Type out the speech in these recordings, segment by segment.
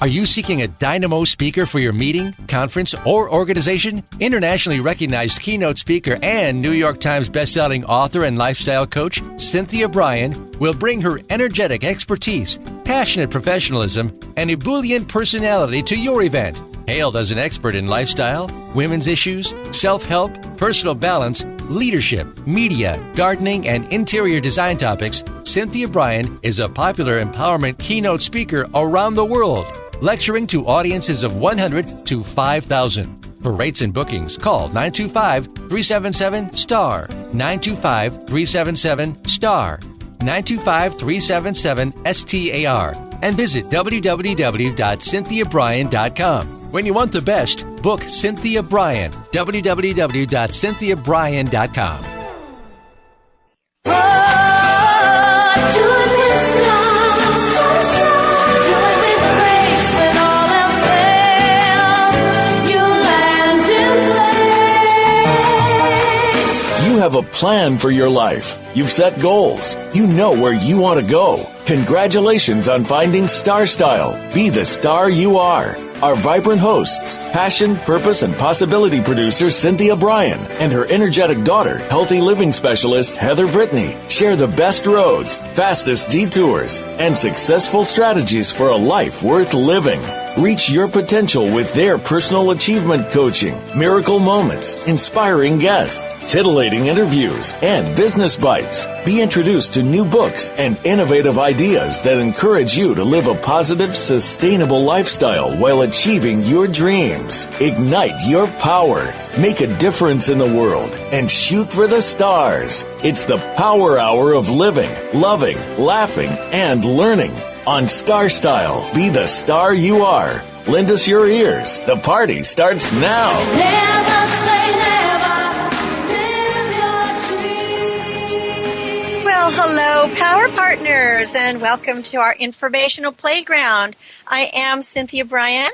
Are you seeking a dynamo speaker for your meeting, conference, or organization? Internationally recognized keynote speaker and New York Times bestselling author and lifestyle coach Cynthia Brian will bring her energetic expertise, passionate professionalism, and ebullient personality to your event. Hailed as an expert in lifestyle, women's issues, self-help, personal balance, leadership, media, gardening, and interior design topics, Cynthia Brian is a popular empowerment keynote speaker around the world, lecturing to audiences of 100 to 5,000. For rates and bookings, call 925-377-STAR, 925-377-STAR, 925-377-STAR, and visit www.cynthiabrian.com. When you want the best, book Cynthia Brian, www.cynthiabrian.com. You have a plan for your life. You've set goals. You know where you want to go. Congratulations on finding Star Style. Be the star you are. Our vibrant hosts, passion, purpose, and possibility producer Cynthia Brian and her energetic daughter, healthy living specialist Heather Brittany, share the best roads, fastest detours, and successful strategies for a life worth living. Reach your potential with their personal achievement coaching, miracle moments, inspiring guests, titillating interviews, and business bites. Be introduced to new books and innovative ideas that encourage you to live a positive, sustainable lifestyle while achieving your dreams. Ignite your power. Make a difference in the world and shoot for the stars. It's the Power Hour of living, loving, laughing, and learning. On Star Style, be the star you are. Lend us your ears. The party starts now. Never say never. Live your dream. Well, hello, Power Partners, and welcome to our informational playground. I am Cynthia Brian.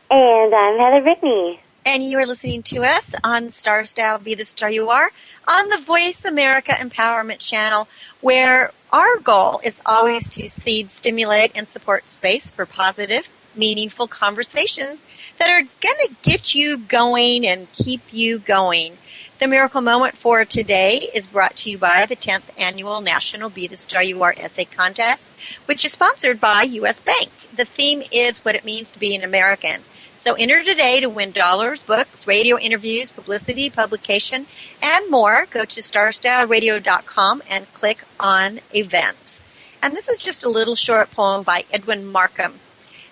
And I'm Heather Brittany. And you are listening to us on Star Style, Be the Star You Are, on the Voice America Empowerment Channel, where our goal is always to seed, stimulate, and support space for positive, meaningful conversations that are going to get you going and keep you going. The miracle moment for today is brought to you by the 10th Annual National Be the Star You Are Essay Contest, which is sponsored by U.S. Bank. The theme is what it means to be an American. So enter today to win dollars, books, radio interviews, publicity, publication, and more. Go to starstyleradio.com and click on events. And this is just a little short poem by Edwin Markham.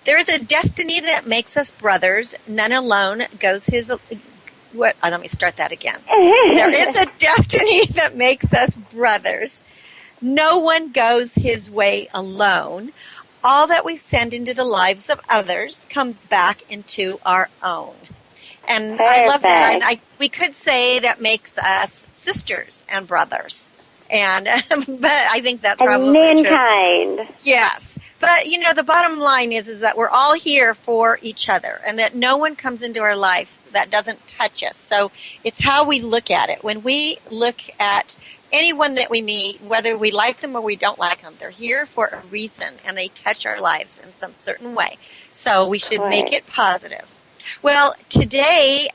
There is a destiny that makes us brothers. None alone goes his... let me start that again. There is a destiny that makes us brothers. No one goes his way alone. All that we send into the lives of others comes back into our own. And perfect. I love that. And we could say that makes us sisters and brothers. And but I think that's probably mankind. True. Yes. But, the bottom line is that we're all here for each other and that no one comes into our lives that doesn't touch us. So it's how we look at it. When we look at anyone that we meet, whether we like them or we don't like them, they're here for a reason, and they touch our lives in some certain way. So we should make it positive. Well, today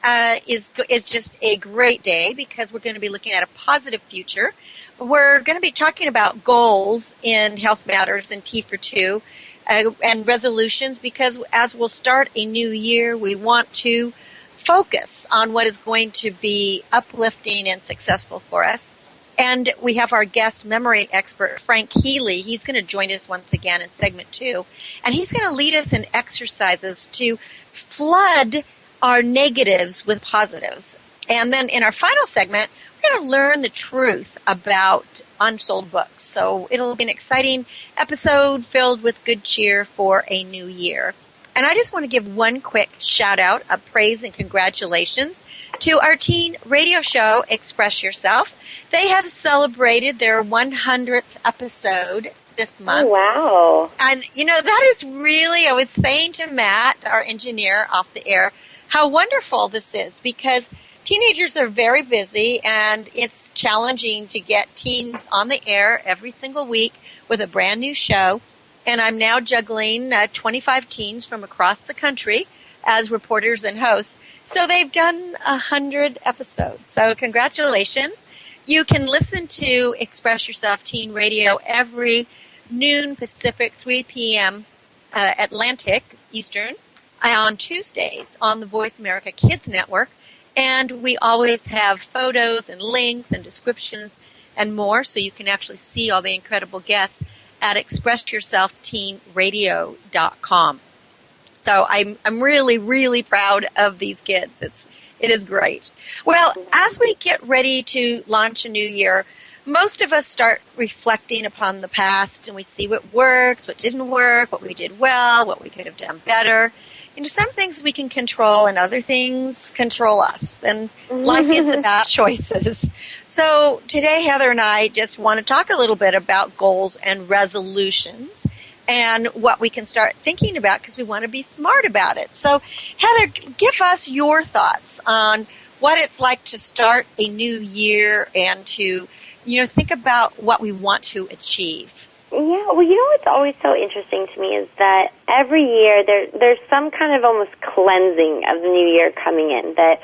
is just a great day because we're going to be looking at a positive future. We're going to be talking about goals in Health Matters and T for Two and resolutions because as we'll start a new year, we want to focus on what is going to be uplifting and successful for us. And we have our guest memory expert, Frank Healy. He's going to join us once again in segment 2. And he's going to lead us in exercises to flood our negatives with positives. And then in our final segment, we're going to learn the truth about unsold books. So it'll be an exciting episode filled with good cheer for a new year. And I just want to give one quick shout out of praise and congratulations to our teen radio show, Express Yourself. They have celebrated their 100th episode this month. Oh, wow. And, that is really, I was saying to Matt, our engineer off the air, how wonderful this is because teenagers are very busy and it's challenging to get teens on the air every single week with a brand new show. and I'm now juggling 25 teens from across the country as reporters and hosts. So they've done 100 episodes. So congratulations. You can listen to Express Yourself Teen Radio every noon Pacific, 3 p.m. Atlantic Eastern on Tuesdays on the Voice America Kids Network. And we always have photos and links and descriptions and more, so you can actually see all the incredible guests at expressyourselfteenradio.com. So I'm really, really proud of these kids. It is great. Well, as we get ready to launch a new year, most of us start reflecting upon the past, and we see what works, what didn't work, what we did well, what we could have done better. Some things we can control, and other things control us. And life is about choices. So today, Heather and I just want to talk a little bit about goals and resolutions and what we can start thinking about, because we want to be smart about it. So, Heather, give us your thoughts on what it's like to start a new year and to, think about what we want to achieve. Yeah, well, what's always so interesting to me is that every year there's some kind of almost cleansing of the new year coming in, that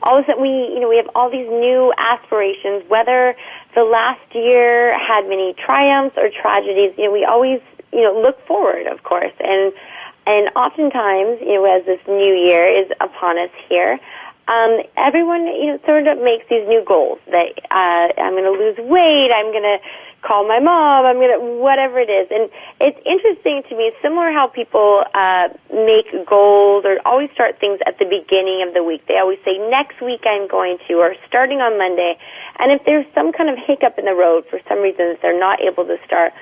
all of a sudden we have all these new aspirations, whether the last year had many triumphs or tragedies. We always look forward, of course, and oftentimes, as this new year is upon us here, everyone, sort of makes these new goals that I'm going to lose weight, I'm going to call my mom, I'm going to, whatever it is. And it's interesting to me, similar how people make goals or always start things at the beginning of the week. They always say, next week I'm going to, or starting on Monday. And if there's some kind of hiccup in the road for some reason that they're not able to start,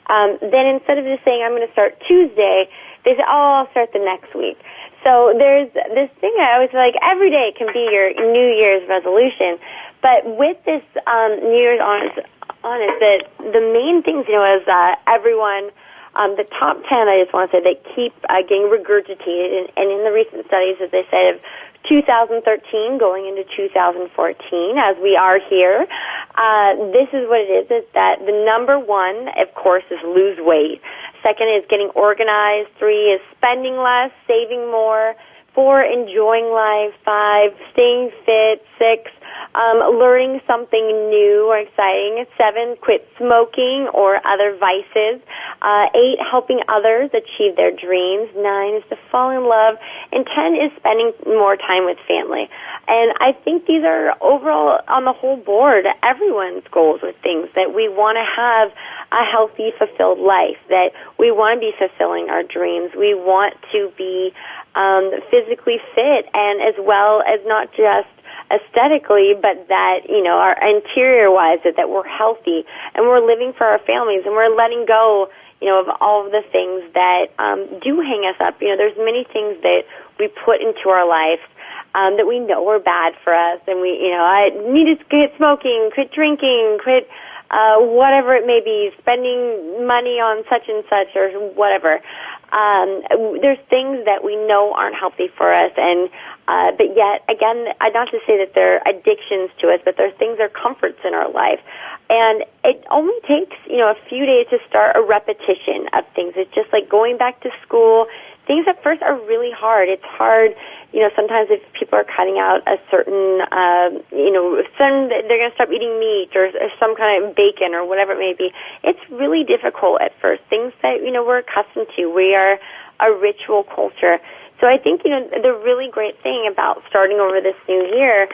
then instead of just saying, I'm going to start Tuesday, they say, I'll start the next week. So there's this thing I always feel like every day can be your New Year's resolution. But with this New Year's honest, that the main things, is everyone, the top 10, I just want to say, that keep getting regurgitated. And in the recent studies, as they said, of 2013 going into 2014, as we are here, this is what it is that the number one, of course, is lose weight. Second is getting organized. 3 is spending less, saving more. 4, enjoying life. 5, staying fit. 6, learning something new or exciting. 7, quit smoking or other vices. 8, helping others achieve their dreams. 9 is to fall in love. And 10 is spending more time with family. And I think these are overall, on the whole board, everyone's goals with things, that we want to have a healthy, fulfilled life, that we want to be fulfilling our dreams. We want to be physically fit, and as well as not just aesthetically, but that, our interior-wise, that we're healthy and we're living for our families and we're letting go, of all of the things that do hang us up. There's many things that we put into our life that we know are bad for us, and I need to quit smoking, quit drinking, quit whatever it may be, spending money on such and such or whatever. There's things that we know aren't healthy for us, and but yet, again, not to say that they're addictions to us, but they're things, they're comforts in our life. And it only takes, a few days to start a repetition of things. It's just like going back to school. Things at first are really hard. It's hard, sometimes if people are cutting out a certain, they're going to stop eating meat or some kind of bacon or whatever it may be. It's really difficult at first. Things that, we're accustomed to. We are a ritual culture. So I think, the really great thing about starting over this new year,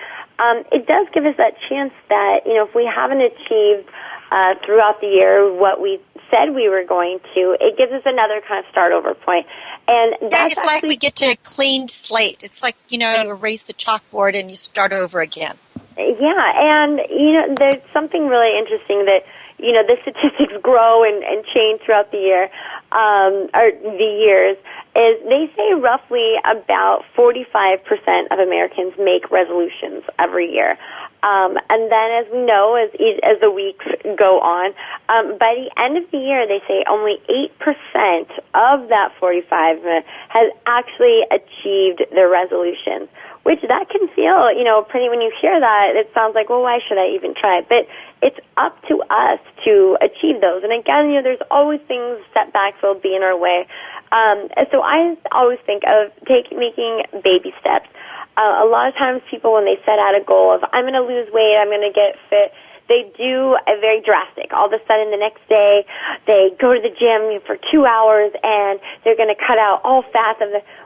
it does give us that chance that, if we haven't achieved throughout the year what we said we were going to, it gives us another kind of start over point. And that's it's like we get to a clean slate. It's like, you erase the chalkboard and you start over again. Yeah, and, there's something really interesting that, the statistics grow and change throughout the year, or the years, is they say roughly about 45% of Americans make resolutions every year. And then, as we know, as the weeks go on, by the end of the year, they say only 8% of that 45 has actually achieved their resolutions, which that can feel, pretty, when you hear that, it sounds like, well, why should I even try? But it's up to us to achieve those. And again, there's always things, setbacks will be in our way. And so I always think of making baby steps. A lot of times people, when they set out a goal of, I'm going to lose weight, I'm going to get fit, they do a very drastic. All of a sudden, the next day, they go to the gym for 2 hours, and they're going to cut out all fats.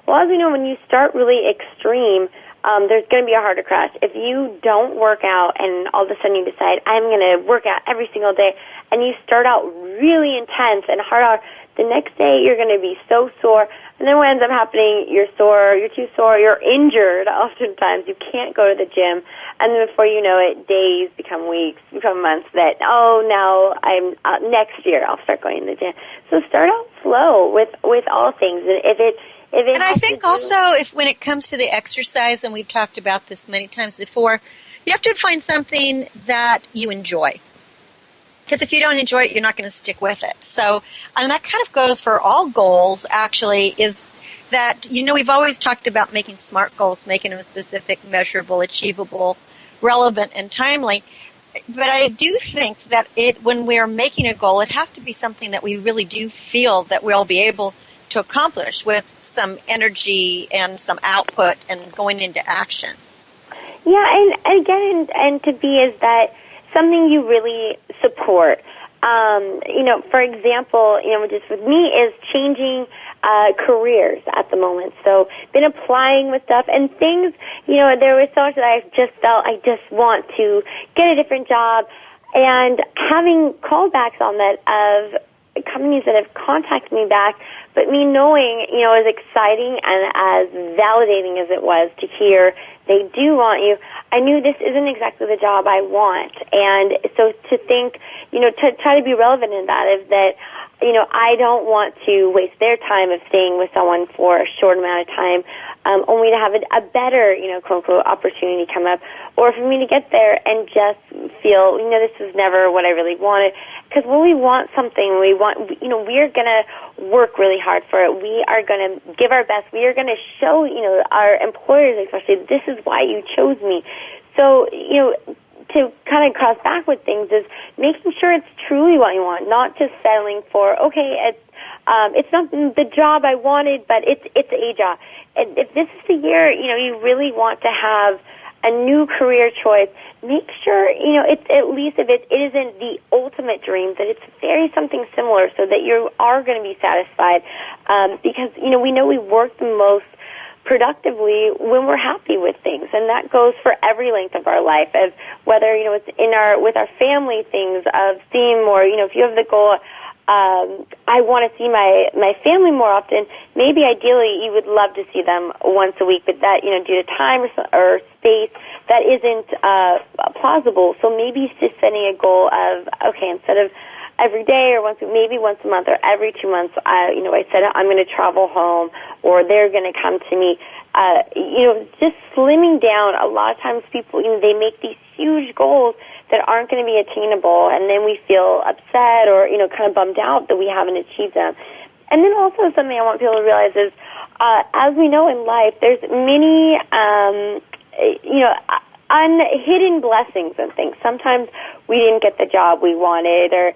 Well, as we know, when you start really extreme, there's going to be a harder crash. If you don't work out and all of a sudden you decide, I'm going to work out every single day, and you start out really intense and hard, the next day you're going to be so sore. And then what ends up happening, you're sore, you're too sore, you're injured oftentimes. You can't go to the gym. And then before you know it, days become weeks, become months that, now I'm next year I'll start going to the gym. So start out slow with all things. And I think also when it comes to the exercise, and we've talked about this many times before, you have to find something that you enjoy. Because if you don't enjoy it, you're not going to stick with it. So, and that kind of goes for all goals, actually, is that, we've always talked about making SMART goals, making them specific, measurable, achievable, relevant, and timely. But I do think that when we're making a goal, it has to be something that we really do feel that we'll be able to accomplish with some energy and some output and going into action. Yeah, and again, and to be is that something you really support. For example, just with me is changing careers at the moment. So been applying with stuff and things, there was so much that I just felt I just want to get a different job, and having callbacks on that of companies that have contacted me back, but me knowing, as exciting and as validating as it was to hear they do want you, I knew this isn't exactly the job I want. And so to think, to try to be relevant in that is that, I don't want to waste their time of staying with someone for a short amount of time, only to have a better, quote-unquote, opportunity come up, or for me to get there and just feel, this is never what I really wanted. Because when we want something, we are going to work really hard for it. We are going to give our best. We are going to show, our employers especially, this is why you chose me. So, to kind of cross back with things is making sure it's truly what you want, not just settling for, okay, it's not the job I wanted, but it's a job. And if this is the year, you really want to have a new career choice, make sure, it's at least if it isn't the ultimate dream, that it's very something similar so that you are going to be satisfied. Because, we know we work the most productively when we're happy with things, and that goes for every length of our life, as whether it's with our family things of seeing more. If you have the goal, I want to see my family more often. Maybe ideally you would love to see them once a week, but that due to time or space, that isn't plausible. So maybe it's just setting a goal of, okay, instead of every day or maybe once a month or every 2 months, I said I'm going to travel home, or they're going to come to me. Just slimming down. A lot of times people, they make these huge goals that aren't going to be attainable, and then we feel upset or, kind of bummed out that we haven't achieved them. And then also something I want people to realize is, as we know in life, there's many, hidden blessings and things. Sometimes we didn't get the job we wanted, or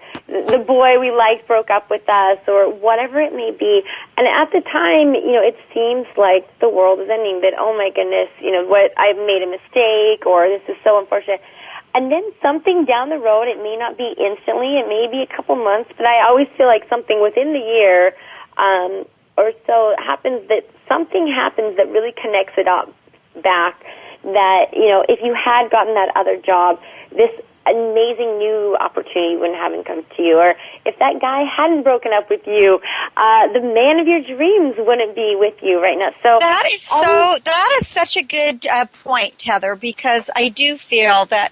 the boy we liked broke up with us, or whatever it may be. And at the time, it seems like the world is ending, that, oh my goodness, what, I've made a mistake, or this is so unfortunate. And then something down the road, it may not be instantly, it may be a couple months, but I always feel like something within the year or so happens, that something happens that really connects it up back, that, if you had gotten that other job, this amazing new opportunity wouldn't have come to you. Or if that guy hadn't broken up with you, the man of your dreams wouldn't be with you right now. So that is such a good point, Heather, because I do feel that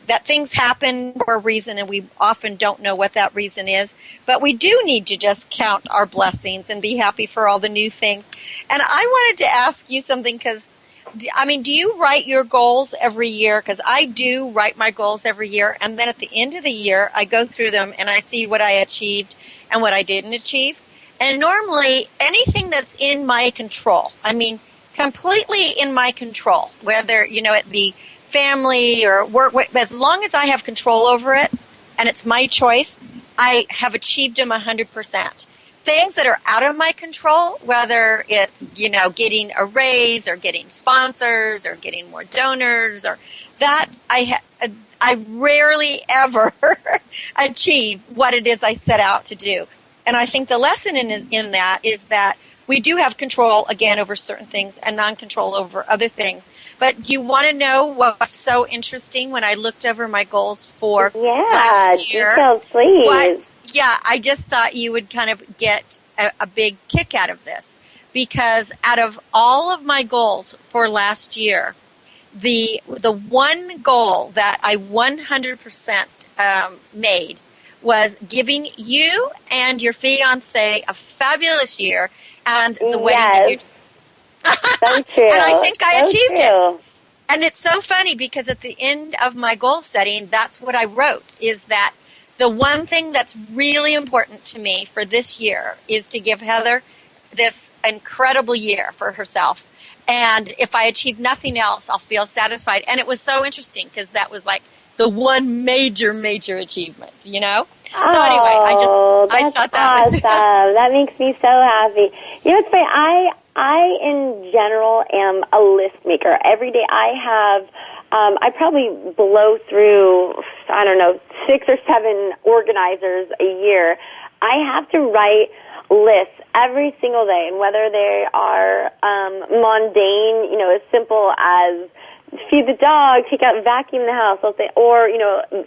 that things happen for a reason, and we often don't know what that reason is. But we do need to just count our blessings and be happy for all the new things. And I wanted to ask you something, because do you write your goals every year? Because I do write my goals every year, and then at the end of the year, I go through them and I see what I achieved and what I didn't achieve. And normally, anything that's in my control, completely in my control, whether, it be family or work, as long as I have control over it and it's my choice, I have achieved them 100%. Things that are out of my control, whether it's, getting a raise or getting sponsors or getting more donors or that, I rarely ever achieve what it is I set out to do. And I think the lesson in that is that we do have control, again, over certain things and non-control over other things. But do you want to know what was so interesting when I looked over my goals for last year? Details, please. I just thought you would kind of get a big kick out of this. Because out of all of my goals for last year, the one goal that I 100% made was giving you and your fiancé a fabulous year and the wedding of your dreams. So true. And I think I achieved it. And it's so funny because at the end of my goal setting, that's what I wrote, is that the one thing that's really important to me for this year is to give Heather this incredible year for herself. And if I achieve nothing else, I'll feel satisfied. And it was so interesting because that was like the one major achievement, So anyway, I thought that awesome. That makes me so happy. It's funny. I in general am a list maker. Every day I probably blow through, 6 or 7 organizers a year. I have to write lists every single day, and whether they are mundane, as simple as feed the dog, take out and vacuum the house, or,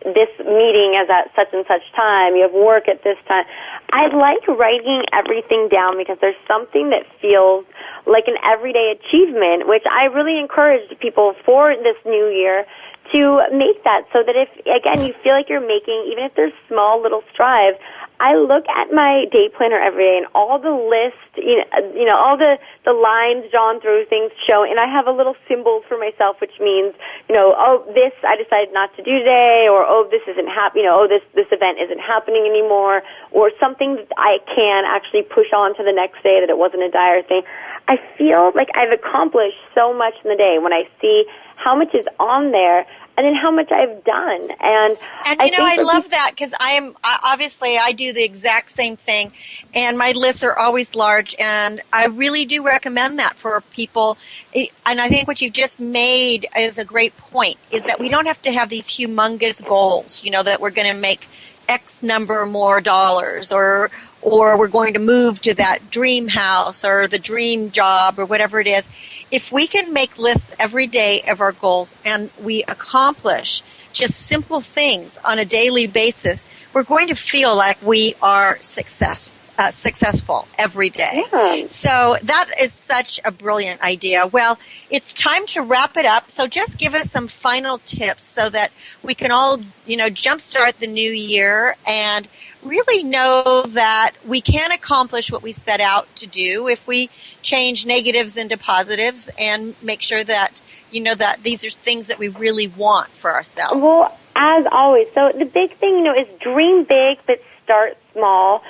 this meeting is at such and such time, you have work at this time. I like writing everything down because there's something that feels like an everyday achievement, which I really encourage people for this new year to make that so that if, again, you feel like you're making, even if there's small little strides, I look at my day planner every day and all the lists, all the lines drawn through things show, and I have a little symbol for myself, which means, this I decided not to do today, or, this isn't happening, this event isn't happening anymore, or something that I can actually push on to the next day that it wasn't a dire thing. I feel like I've accomplished so much in the day when I see how much is on there and then how much I've done. And I love that because I do the exact same thing, and my lists are always large, and I really do recommend that for people. And I think what you've just made is a great point, is that we don't have to have these humongous goals, that we're going to make X number more dollars, or we're going to move to that dream house or the dream job or whatever it is. If we can make lists every day of our goals and we accomplish just simple things on a daily basis, we're going to feel like we are successful every day. Yeah. So that is such a brilliant idea. Well, it's time to wrap it up. So just give us some final tips so that we can all, jumpstart the new year and really know that we can accomplish what we set out to do if we change negatives into positives and make sure that, that these are things that we really want for ourselves. Well, as always, so the big thing, is dream big but start small.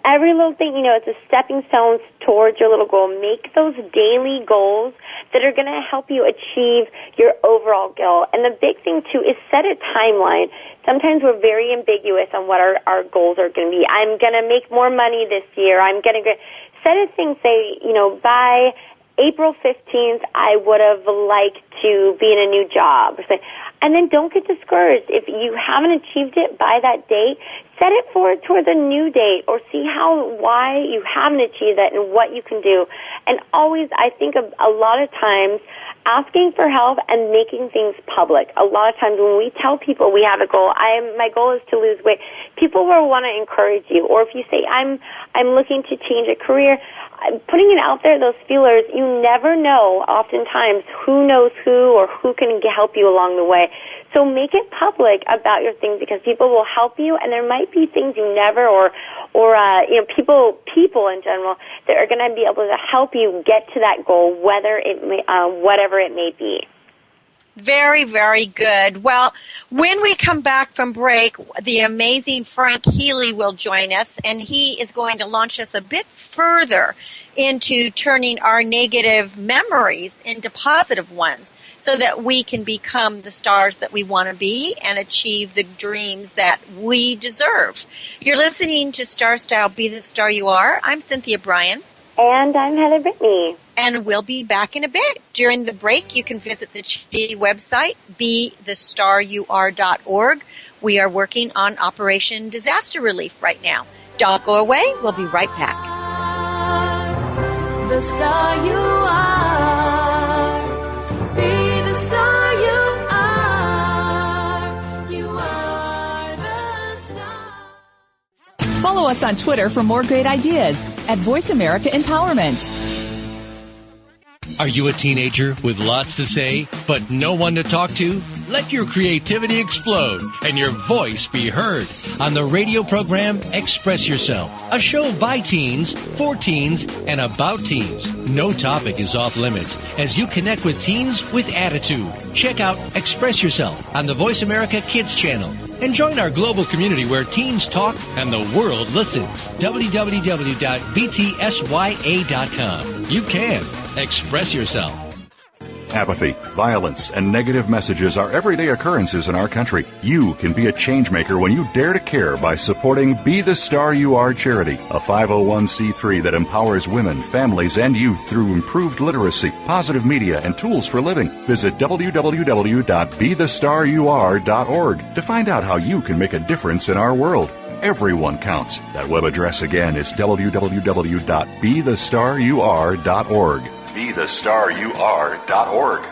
Every little thing, it's a stepping stone towards your little goal. Make those daily goals that are going to help you achieve your overall goal. And the big thing, too, is set a timeline. Sometimes we're very ambiguous on what our goals are going to be. I'm going to make more money this year. I'm going to set a thing, say, by April 15th, I would have liked to be in a new job. And then don't get discouraged. If you haven't achieved it by that date, set it forward towards a new date or see why you haven't achieved that and what you can do. And always, I think a lot of times, asking for help and making things public. A lot of times when we tell people we have a goal, my goal is to lose weight, people will want to encourage you. Or if you say, I'm looking to change a career, putting it out there, those feelers, you never know oftentimes who knows who or who can help you along the way. So make it public about your things because people will help you, and there might be things you never or or people in general that are going to be able to help you get to that goal, whatever it may be. Very, very good. Well, when we come back from break, the amazing Frank Healy will join us, and he is going to launch us a bit further into turning our negative memories into positive ones so that we can become the stars that we want to be and achieve the dreams that we deserve. You're listening to Star Style, Be the Star You Are. I'm Cynthia Brian. And I'm Heather Brittany. And we'll be back in a bit. During the break, you can visit the Chi website, BeTheStarYouAre.org. We are working on Operation Disaster Relief right now. Don't go away. We'll be right back. The star you are. Be the star you are. You are the star. Follow us on Twitter for more great ideas at Voice America Empowerment. Are you a teenager with lots to say, but no one to talk to? Let your creativity explode and your voice be heard on the radio program Express Yourself, a show by teens, for teens, and about teens. No topic is off limits as you connect with teens with attitude. Check out Express Yourself on the Voice America Kids channel and join our global community where teens talk and the world listens. www.btsya.com. You can express yourself. Apathy, violence, and negative messages are everyday occurrences in our country. You can be a change maker when you dare to care by supporting Be the Star You Are charity, a 501c3 that empowers women, families, and youth through improved literacy, positive media, and tools for living. Visit www.BeTheStarYouAre.org to find out how you can make a difference in our world. Everyone counts. That web address again is www.BeTheStarYouAre.org. BeTheStarYouAre.org.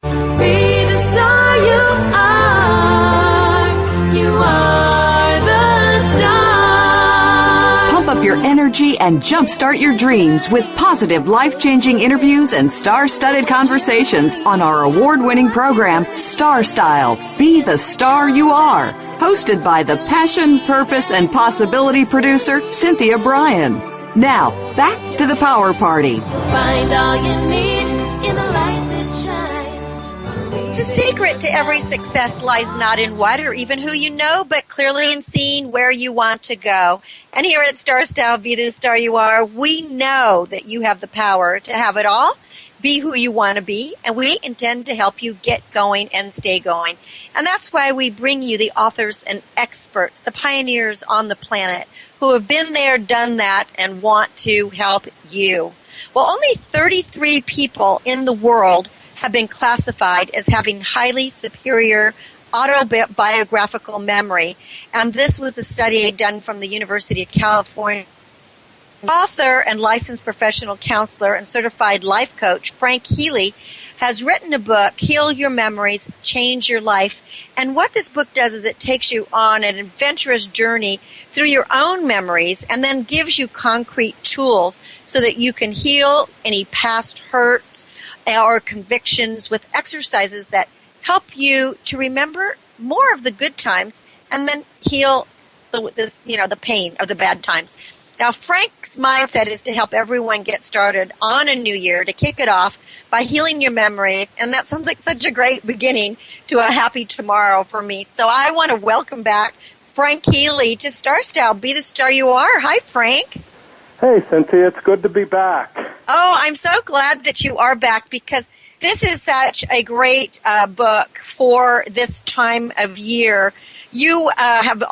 Be the star you are. You are the star. Pump up your energy and jumpstart your dreams with positive, life-changing interviews and star-studded conversations on our award-winning program, Star Style, Be the Star You Are, hosted by the passion, purpose, and possibility producer, Cynthia Brian. Now, back to the Power Party. Find all you need in the light that shines. The secret to every success lies not in what or even who you know, but clearly in seeing where you want to go. And here at Star Style, Be the Star You Are, we know that you have the power to have it all, be who you want to be, and we intend to help you get going and stay going. And that's why we bring you the authors and experts, the pioneers on the planet, who have been there, done that, and want to help you. Well, only 33 people in the world have been classified as having highly superior autobiographical memory, and this was a study done from the University of California. Author and licensed professional counselor and certified life coach Frank Healy has written a book, Heal Your Memories, Change Your Life. And what this book does is it takes you on an adventurous journey through your own memories and then gives you concrete tools so that you can heal any past hurts or convictions with exercises that help you to remember more of the good times and then heal the pain of the bad times. Now, Frank's mindset is to help everyone get started on a new year, to kick it off by healing your memories, and that sounds like such a great beginning to a happy tomorrow for me. So I want to welcome back Frank Healy to Star Style, Be the Star You Are. Hi, Frank. Hey, Cynthia, it's good to be back. Oh, I'm so glad that you are back because this is such a great book for this time of year. You have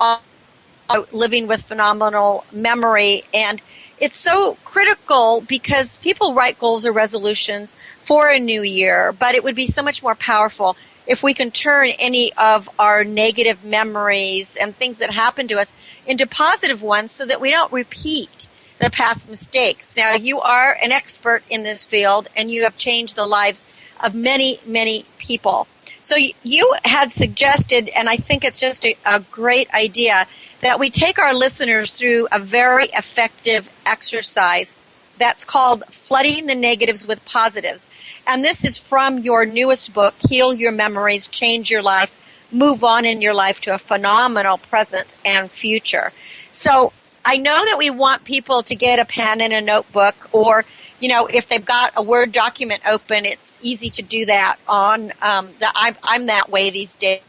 living with phenomenal memory, and it's so critical because people write goals or resolutions for a new year, but it would be so much more powerful if we can turn any of our negative memories and things that happen to us into positive ones so that we don't repeat the past mistakes. Now, you are an expert in this field, and you have changed the lives of many, many people. So you had suggested, and I think it's just a great idea, that we take our listeners through a very effective exercise that's called Flooding the Negatives with Positives. And this is from your newest book, Heal Your Memories, Change Your Life, Move On in Your Life to a Phenomenal Present and Future. So I know that we want people to get a pen and a notebook, or, if they've got a Word document open, it's easy to do that on I'm that way these days,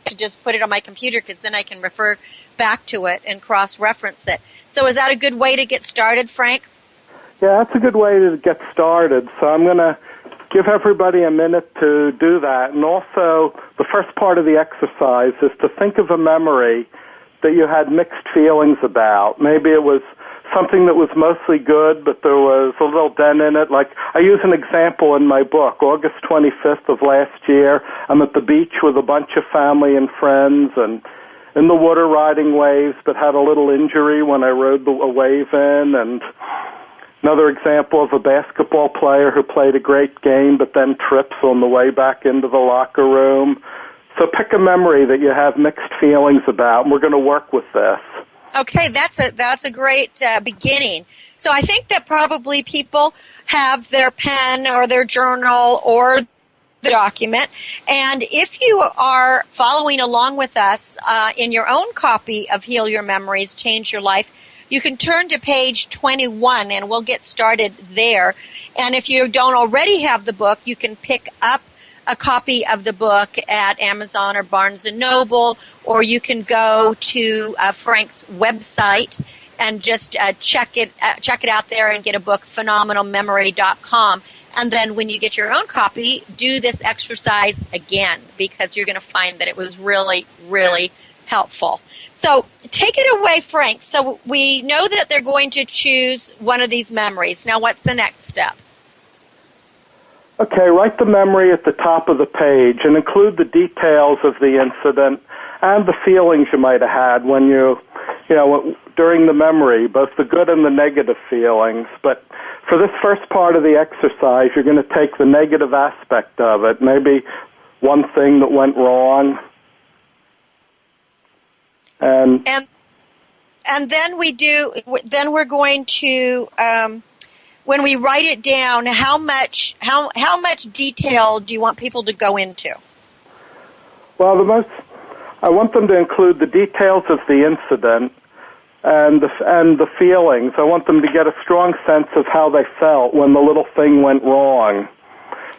to just put it on my computer, because then I can refer back to it and cross-reference it. So is that a good way to get started, Frank? Yeah, that's a good way to get started. So I'm going to give everybody a minute to do that. And also, the first part of the exercise is to think of a memory that you had mixed feelings about. Maybe it was something that was mostly good, but there was a little dent in it. Like, I use an example in my book. August 25th of last year, I'm at the beach with a bunch of family and friends, and in the water riding waves, but had a little injury when I rode a wave in. And another example of a basketball player who played a great game, but then trips on the way back into the locker room. So pick a memory that you have mixed feelings about, and we're going to work with this. Okay, that's a great beginning. So I think that probably people have their pen or their journal or the document, and if you are following along with us in your own copy of Heal Your Memories, Change Your Life, you can turn to page 21, and we'll get started there. And if you don't already have the book, you can pick up a copy of the book at Amazon or Barnes & Noble, or you can go to Frank's website and just check it out there and get a book, phenomenalmemory.com. And then when you get your own copy, do this exercise again, because you're going to find that it was really, really helpful. So take it away, Frank. So we know that they're going to choose one of these memories. Now, what's the next step? Okay, write the memory at the top of the page and include the details of the incident and the feelings you might have had when during the memory, both the good and the negative feelings. But for this first part of the exercise, you're going to take the negative aspect of it, maybe one thing that went wrong. And then we're going to, when we write it down, how much detail do you want people to go into? Well, I want them to include the details of the incident and the feelings. I want them to get a strong sense of how they felt when the little thing went wrong.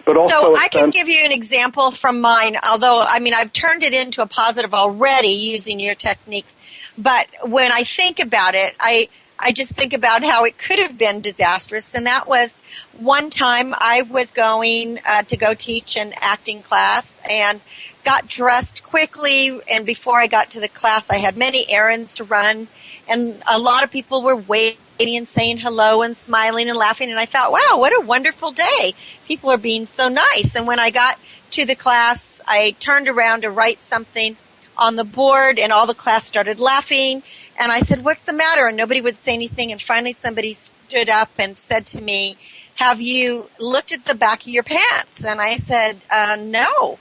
But also, so I can give you an example from mine, although, I've turned it into a positive already using your techniques. But when I think about it, I just think about how it could have been disastrous. And that was one time I was going to go teach an acting class and got dressed quickly. And before I got to the class, I had many errands to run. And a lot of people were waiting and saying hello and smiling and laughing. And I thought, wow, what a wonderful day. People are being so nice. And when I got to the class, I turned around to write something on the board, and all the class started laughing. And I said, what's the matter? And nobody would say anything. And finally somebody stood up and said to me, have you looked at the back of your pants? And I said, no.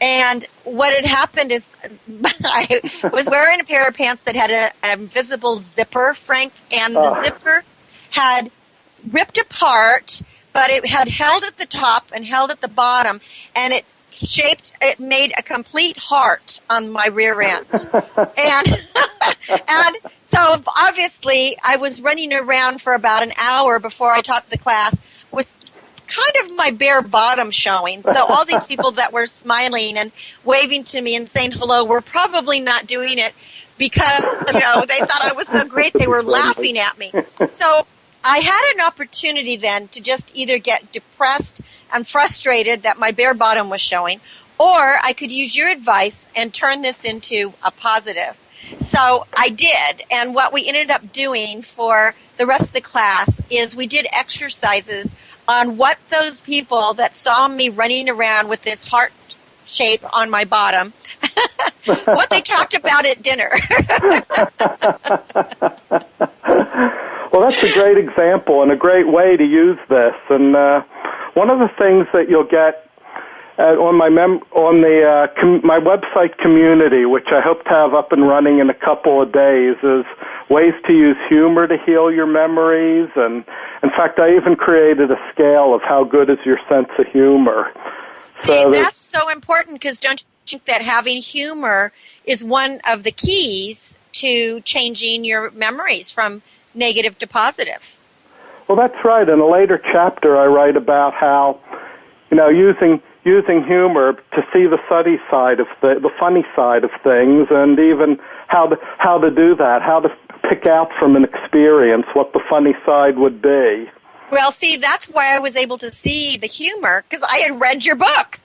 And what had happened is I was wearing a pair of pants that had an invisible zipper, Frank, and the zipper had ripped apart, but it had held at the top and held at the bottom, and it made a complete heart on my rear end. and so obviously I was running around for about an hour before I taught the class with kind of my bare bottom showing. So all these people that were smiling and waving to me and saying hello were probably not doing it because, they thought I was so great. They were laughing at me. So I had an opportunity then to just either get depressed and frustrated that my bare bottom was showing, or I could use your advice and turn this into a positive. So I did, and what we ended up doing for the rest of the class is we did exercises on what those people that saw me running around with this heart shape on my bottom, what they talked about at dinner. Well, that's a great example and a great way to use this. And one of the things that you'll get on my my website community, which I hope to have up and running in a couple of days, is ways to use humor to heal your memories. And in fact, I even created a scale of how good is your sense of humor. See, that's so important, because don't you think that having humor is one of the keys to changing your memories from negative to positive. Well, that's right. In a later chapter, I write about how, using humor to see the funny side of things, and even how to do that, how to pick out from an experience what the funny side would be. Well, see, that's why I was able to see the humor, because I had read your book.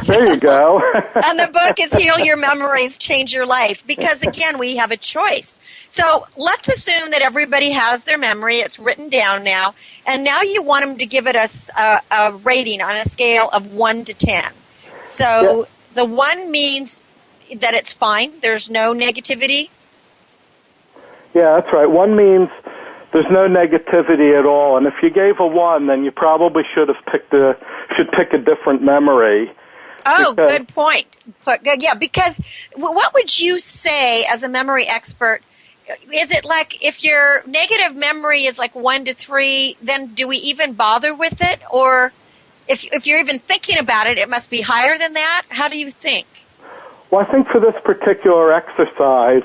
There you go. And the book is Heal Your Memories, Change Your Life, because, again, we have a choice. So let's assume that everybody has their memory. It's written down now. And now you want them to give it a rating on a scale of 1 to 10. So the 1 means that it's fine. There's no negativity. Yeah, that's right. 1 means there's no negativity at all, and if you gave a 1, then you probably should pick a different memory. Oh, good point. Yeah, because what would you say as a memory expert? Is it like if your negative memory is like 1 to 3, then do we even bother with it? Or if you're even thinking about it, it must be higher than that? How do you think? Well, I think for this particular exercise,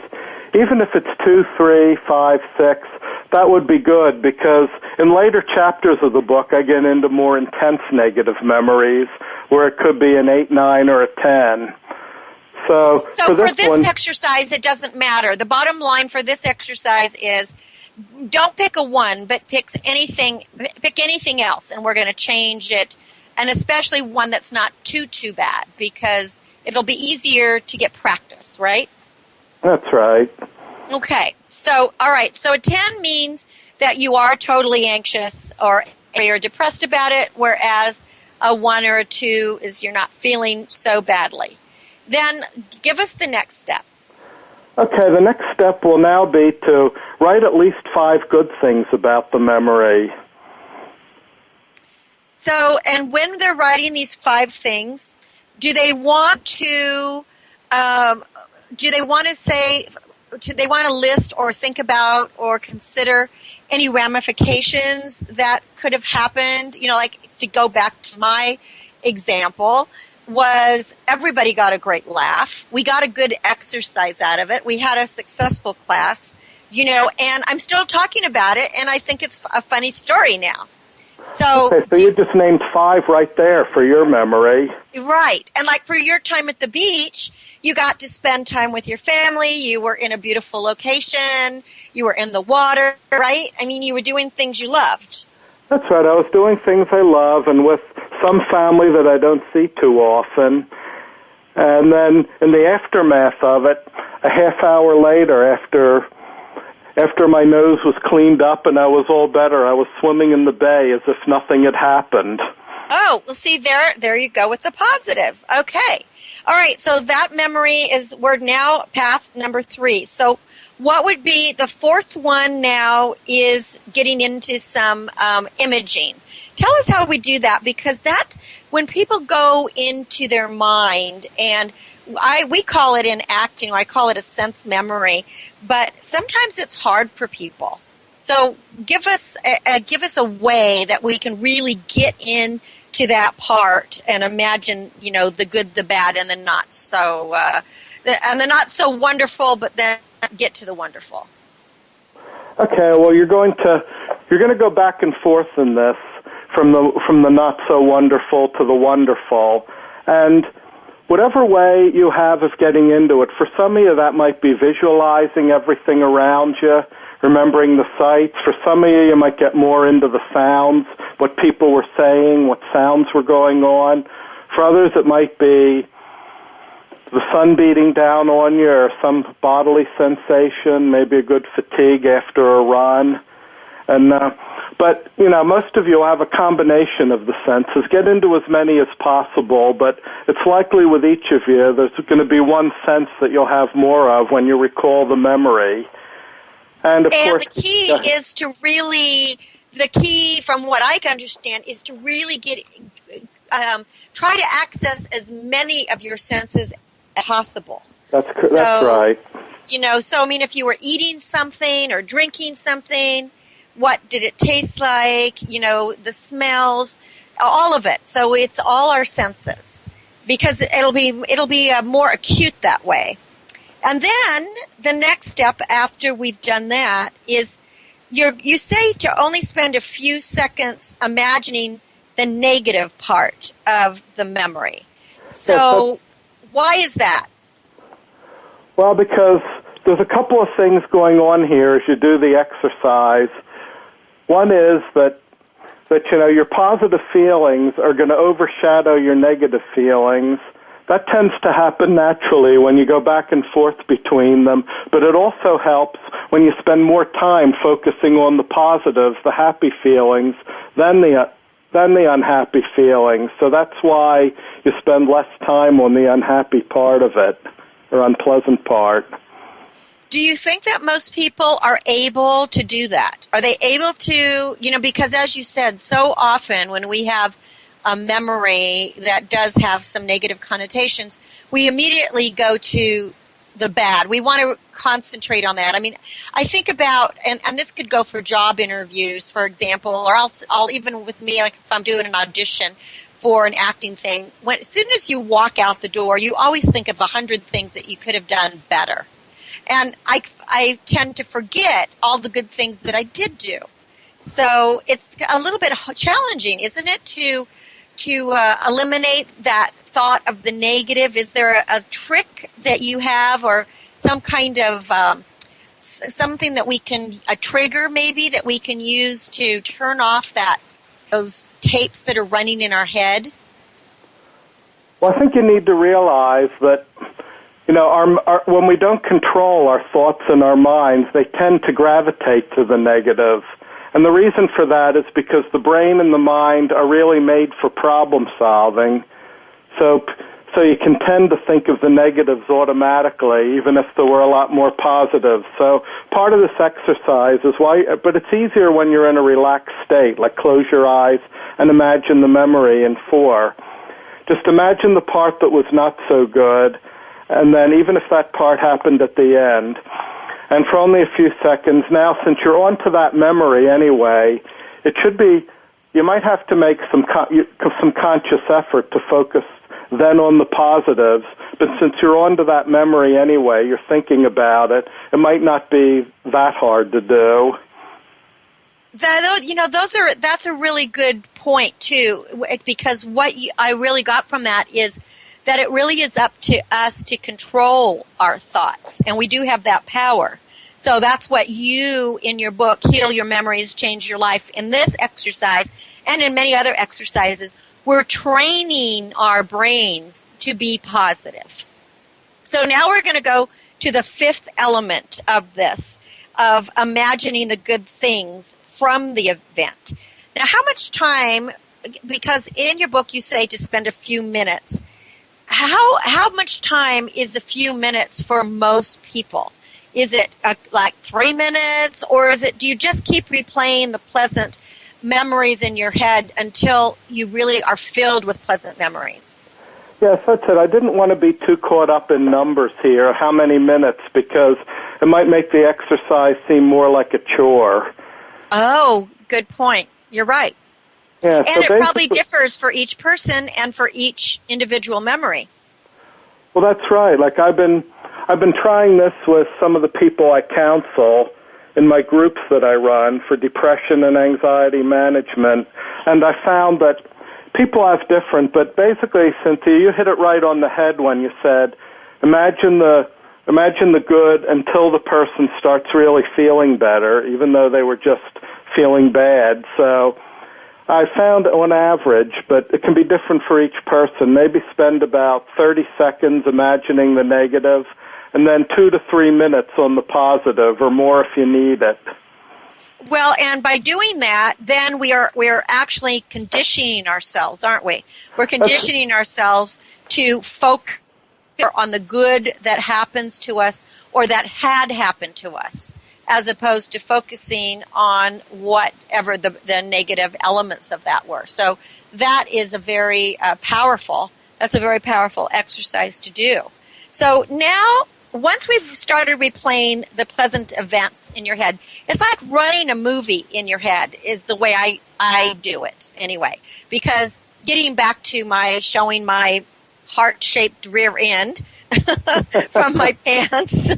even if it's 2, 3, 5, 6, that would be good, because in later chapters of the book, I get into more intense negative memories where it could be an 8, 9, or a 10. So for this exercise, it doesn't matter. The bottom line for this exercise is don't pick a 1, but pick anything else, and we're going to change it, and especially one that's not too bad, because it'll be easier to get practice, right? That's right. Okay. So, all right. So a 10 means that you are totally anxious or you're depressed about it, whereas a 1 or a 2 is you're not feeling so badly. Then give us the next step. Okay. The next step will now be to write at least 5 good things about the memory. So, and when they're writing these 5 things, do they want to list or think about or consider any ramifications that could have happened? Like to go back to my example, was everybody got a great laugh. We got a good exercise out of it. We had a successful class, and I'm still talking about it, and I think it's a funny story now. So you just named 5 right there for your memory. Right. And like for your time at the beach, you got to spend time with your family. You were in a beautiful location. You were in the water, right? I mean, you were doing things you loved. That's right. I was doing things I love and with some family that I don't see too often. And then in the aftermath of it, a half hour later, after my nose was cleaned up and I was all better, I was swimming in the bay as if nothing had happened. Oh, well, see, there you go with the positive. Okay. All right, so that memory we're now past number 3. So what would be the 4th one now is getting into some imaging. Tell us how we do that, because when people go into their mind, and we call it in acting, I call it a sense memory, but sometimes it's hard for people. So give us a way that we can really get into that part and imagine, the good, the bad, and the not so, and the not so wonderful, but then get to the wonderful. Okay, well, you're going to go back and forth in this from the not so wonderful to the wonderful, and whatever way you have of getting into it. For some of you, that might be visualizing everything around you, remembering the sights. For some of you, you might get more into the sounds, what people were saying, what sounds were going on. For others, it might be the sun beating down on you or some bodily sensation, maybe a good fatigue after a run. But most of you will have a combination of the senses. Get into as many as possible, but it's likely with each of you there's going to be one sense that you'll have more of when you recall the memory. And of course, the key is to really, from what I can understand, is to really try to access as many of your senses as possible. That's right. So I mean, if you were eating something or drinking something, what did it taste like? The smells, all of it. So it's all our senses, because it'll be more acute that way. And then the next step after we've done that is you say to only spend a few seconds imagining the negative part of the memory. So why is that? Well, because there's a couple of things going on here as you do the exercise. One is that your positive feelings are going to overshadow your negative feelings. That tends to happen naturally when you go back and forth between them, but it also helps when you spend more time focusing on the positives, the happy feelings, than the unhappy feelings. So that's why you spend less time on the unhappy part of it, or unpleasant part. Do you think that most people are able to do that? Are they able to, because as you said, so often when we have a memory that does have some negative connotations, we immediately go to the bad. We want to concentrate on that. I mean, I think about, and this could go for job interviews, for example, or I'll even with me, like if I'm doing an audition for an acting thing, as soon as you walk out the door, you always think of 100 things that you could have done better. And I tend to forget all the good things that I did do. So it's a little bit challenging, isn't it, to eliminate that thought of the negative? Is there a trick that you have, or some kind of something that a trigger maybe that we can use to turn off those tapes that are running in our head? Well, I think you need to realize that when we don't control our thoughts and our minds, they tend to gravitate to the negative. And the reason for that is because the brain and the mind are really made for problem solving. So you can tend to think of the negatives automatically, even if there were a lot more positives. So part of this exercise is but it's easier when you're in a relaxed state, like close your eyes and imagine the memory in 4. Just imagine the part that was not so good, and then even if that part happened at the end, and for only a few seconds, now since you're onto that memory anyway, it should be, you might have to make some conscious effort to focus then on the positives, but since you're onto that memory anyway, you're thinking about it, it might not be that hard to do. That's a really good point too, because what I really got from that is that it really is up to us to control our thoughts, and we do have that power. So that's what you, in your book, Heal Your Memories, Change Your Life, in this exercise and in many other exercises, we're training our brains to be positive. So now we're going to go to the 5th element of this, of imagining the good things from the event. Now, how much time, because in your book you say to spend a few minutes, how much time is a few minutes for most people? Is it like 3 minutes, or do you just keep replaying the pleasant memories in your head until you really are filled with pleasant memories? Yes, that's it. I didn't want to be too caught up in numbers here, how many minutes, because it might make the exercise seem more like a chore. Oh, good point. You're right. Yeah, and it probably differs for each person and for each individual memory. Well, that's right. Like I've been trying this with some of the people I counsel in my groups that I run for depression and anxiety management, and I found that people have different, but basically, Cynthia, you hit it right on the head when you said, imagine the good until the person starts really feeling better, even though they were just feeling bad. So I found on average, but it can be different for each person, maybe spend about 30 seconds imagining the negative, and then 2 to 3 minutes on the positive, or more if you need it. Well, and by doing that, then we are actually conditioning ourselves, aren't we? We're conditioning ourselves to focus on the good that happens to us or that had happened to us, as opposed to focusing on whatever the negative elements of that were. So that is a very powerful exercise to do. So now, once we've started replaying the pleasant events in your head, it's like running a movie in your head is the way I do it anyway. Because getting back to showing my heart-shaped rear end, from my pants.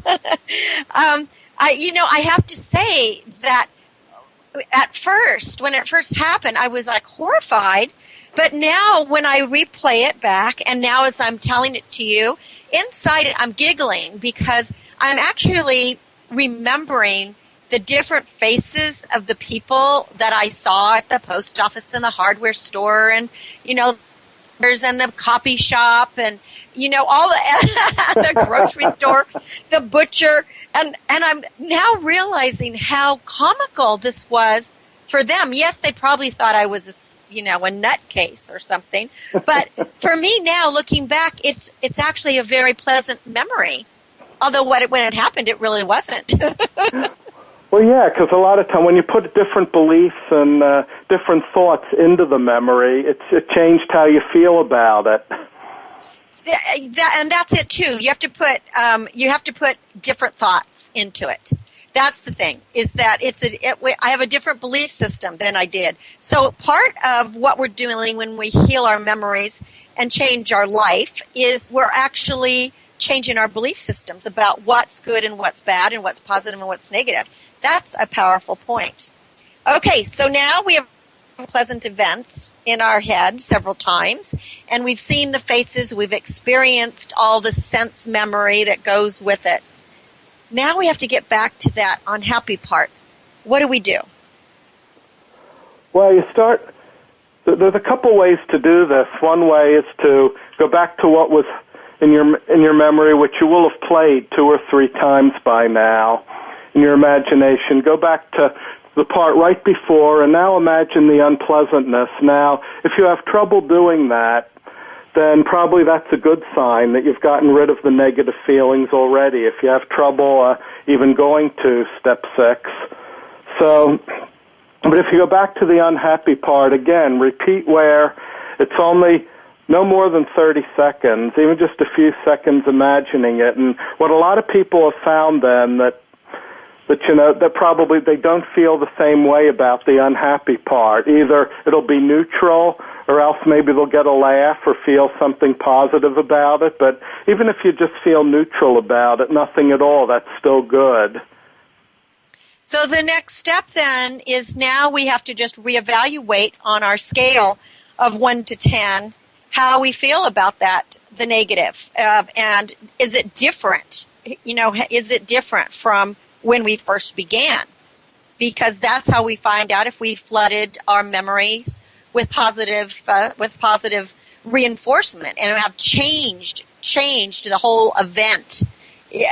I have to say that at first, when it first happened, I was like horrified. But now when I replay it back, and now as I'm telling it to you, inside it I'm giggling because I'm actually remembering the different faces of the people that I saw at the post office and the hardware store and, and the copy shop and, all the grocery store, the butcher. And I'm now realizing how comical this was for them. Yes, they probably thought I was, a nutcase or something. But for me now, looking back, it's actually a very pleasant memory. Although when it happened, it really wasn't. Well, yeah, because a lot of time when you put different beliefs and different thoughts into the memory, it changed how you feel about it. And that's it too. You have to put different thoughts into it. That's the thing. Is that I have a different belief system than I did. So part of what we're doing when we heal our memories and change our life is we're actually changing our belief systems about what's good and what's bad and what's positive and what's negative. That's a powerful point. Okay, so now we have pleasant events in our head several times, and we've seen the faces, we've experienced all the sense memory that goes with it. Now we have to get back to that unhappy part. What do we do? Well, there's a couple ways to do this. One way is to go back to what was in your memory, which you will have played 2 or 3 times by now in your imagination. Go back to the part right before, and now imagine the unpleasantness. Now, if you have trouble doing that, then probably that's a good sign that you've gotten rid of the negative feelings already. If you have trouble even going to step 6. So, but if you go back to the unhappy part, again, repeat where it's only no more than 30 seconds, even just a few seconds imagining it. And what a lot of people have found then that probably they don't feel the same way about the unhappy part. Either it'll be neutral or else maybe they'll get a laugh or feel something positive about it. But even if you just feel neutral about it, nothing at all, that's still good. So the next step then is now we have to just reevaluate on our scale of 1 to 10 how we feel about that, the negative. And is it different? Is it different from when we first began? Because that's how we find out if we flooded our memories with positive reinforcement and have changed the whole event.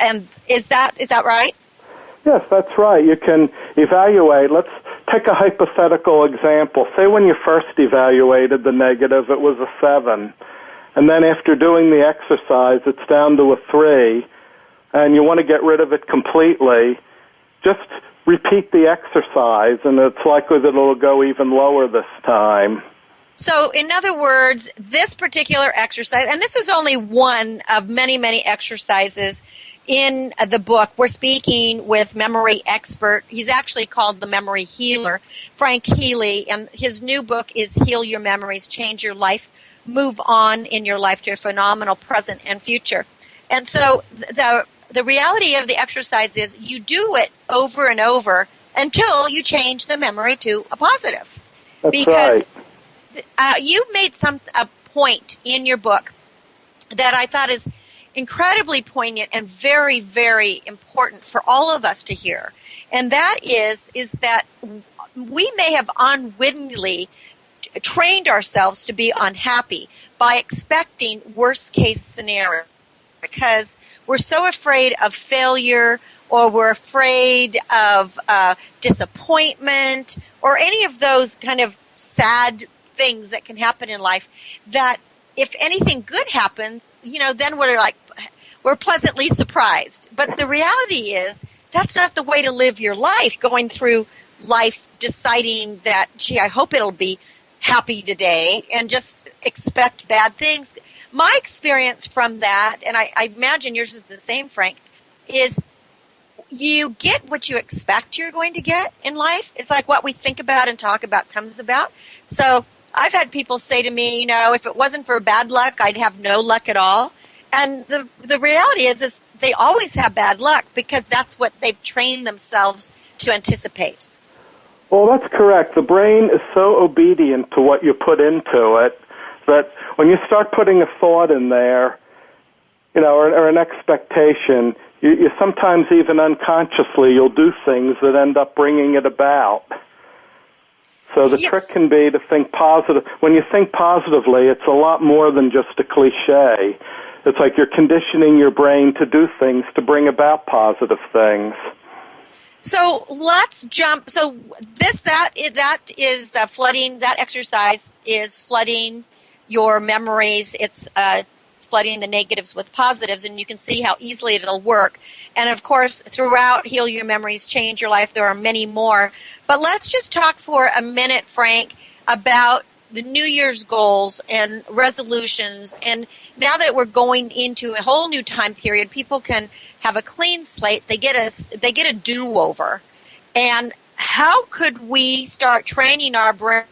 And is that right? Yes, that's right. You can evaluate. Let's take a hypothetical example. Say when you first evaluated the negative, it was a 7. And then after doing the exercise, it's down to a 3. And you want to get rid of it completely. Just repeat the exercise, and it's likely that it'll go even lower this time. So, in other words, this particular exercise, and this is only one of many, many exercises in the book. We're speaking with memory expert. He's actually called the memory healer, Frank Healy, and his new book is Heal Your Memories, Change Your Life, Move On in Your Life to a Phenomenal Present and Future. And so the reality of the exercise is you do it over and over until you change the memory to a positive. That's because right. You made a point in your book that I thought is incredibly poignant and very, very important for all of us to hear. And that is that we may have unwittingly trained ourselves to be unhappy by expecting worst-case scenarios because we're so afraid of failure or we're afraid of disappointment or any of those kind of sad things that can happen in life that if anything good happens, then we're pleasantly surprised. But the reality is that's not the way to live your life, going through life deciding that, I hope it'll be happy today and just expect bad things. My experience from that, and I imagine yours is the same, Frank, is you get what you expect you're going to get in life. It's like what we think about and talk about comes about. So I've had people say to me, if it wasn't for bad luck, I'd have no luck at all. And the reality is they always have bad luck because that's what they've trained themselves to anticipate. Well, that's correct. The brain is so obedient to what you put into it that when you start putting a thought in there, or an expectation, you sometimes even unconsciously you'll do things that end up bringing it about. So the trick can be to think positive. When you think positively, it's a lot more than just a cliche. It's like you're conditioning your brain to do things to bring about positive things. So let's jump. So that is flooding. That exercise is flooding your memories. It's flooding the negatives with positives, and you can see how easily it'll work. And of course, throughout Heal Your Memories, Change Your Life, there are many more. But let's just talk for a minute, Frank, about the New Year's goals and resolutions. And now that we're going into a whole new time period, people can have a clean slate. They get a do-over. And how could we start training our brain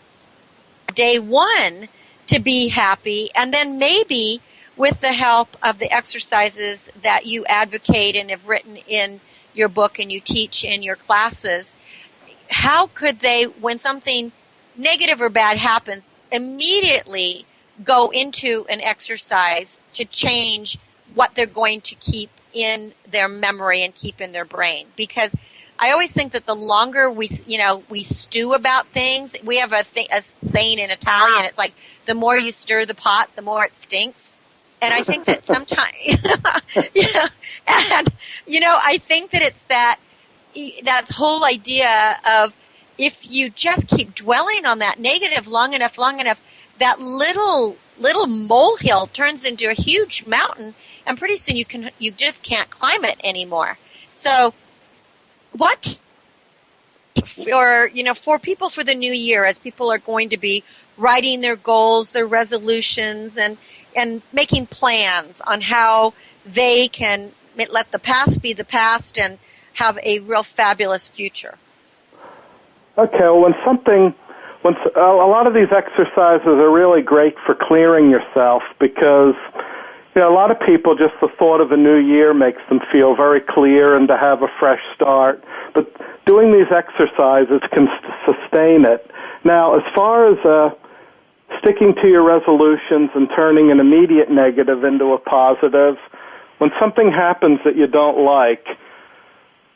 day one to be happy, and then maybe with the help of the exercises that you advocate and have written in your book and you teach in your classes, how could they, when something negative or bad happens, immediately go into an exercise to change what they're going to keep in their memory and keep in their brain? Because I always think that the longer we stew about things, we have a saying in Italian, it's like the more you stir the pot, the more it stinks. And I think that sometimes, I think that it's that whole idea of if you just keep dwelling on that negative long enough, that little molehill turns into a huge mountain, and pretty soon you just can't climb it anymore. So, what for people for the new year, as people are going to be writing their goals, their resolutions, and making plans on how they can let the past be the past and have a real fabulous future? Okay, well, a lot of these exercises are really great for clearing yourself because, a lot of people, just the thought of a new year makes them feel very clear and to have a fresh start. But doing these exercises can sustain it. Now, as far as sticking to your resolutions and turning an immediate negative into a positive, when something happens that you don't like,